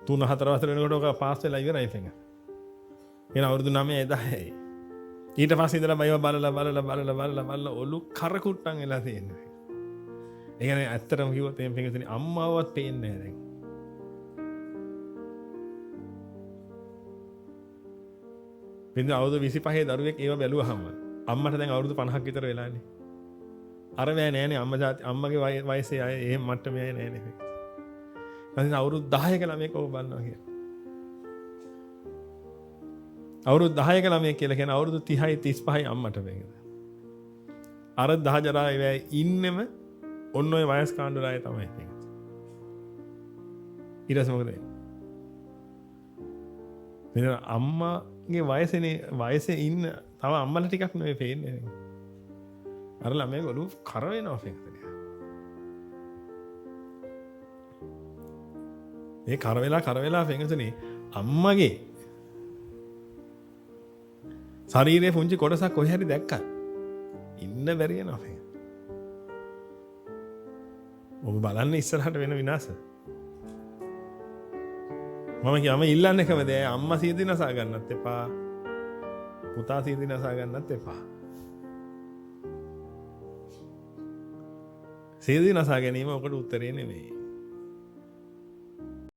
3-4 වසර වෙනකොට ඔක පාස් වෙලා ඉවරයි ෆෙන්ග. එන අවුරුදු 9-10යි. ඊට පස්සේ ඉඳලා මම බලලා ඔලු කරකුට්ටන් වෙලා තියෙනවා. ඒ කියන්නේ ඇත්තටම කිව්වොත් එහෙම ෆෙන්ගතුනි අම්මාවත් පේන්නේ නැහැ දැන්. පින්ද අවුරුදු 25 දරුවෙක් ඒව බැලුවාම අම්මට දැන් අවුරුදු 50ක් විතර වෙලානේ. අර මෑ නෑනේ අම්මගේ වයසේ අය එහෙම මට්ටමේ අය නෑනේ. නැත්නම් අවුරුදු 10ක ළමයෙක් ඔබ බලනවා කියන්නේ. අවුරුදු 10ක ළමයෙක් කියලා කියන අවුරුදු 30යි 35යි අම්මට වෙන්නේ. අර 10 ජරා වෙයි ඉන්නෙම ඔන්න ඔය වයස් කාණ්ඩුරාය තමයි තියෙන්නේ. ඊට පස්සේ මොකද වෙන්නේ? මෙන්න අම්මාගේ වයසේ ඉන්න තව අම්මලා ටිකක් නෙවෙයි පේන්නේ. අර ළමයි ඔළුව කර වෙනවා ෆෙන්ගතුනි. ඒ කර වෙලා ෆෙන්ගතුනි අම්මගේ ශරීරයේ පුංචි කොටසක් කොහේ හරි දැක්කත් ඉන්න බැරි වෙනවා ෆෙන්ග. ඔබ බලන්න ඉස්සරහට වෙන විනාශ. මම ඉල්ලන්නේ කවද අම්මා සිය දිනසා ගන්නත් එපා. පුතා සිය දිනසා ගන්නත් එපා. සිය දිනසා ගැනීම ඔකට උත්තරේ නෙමෙයි.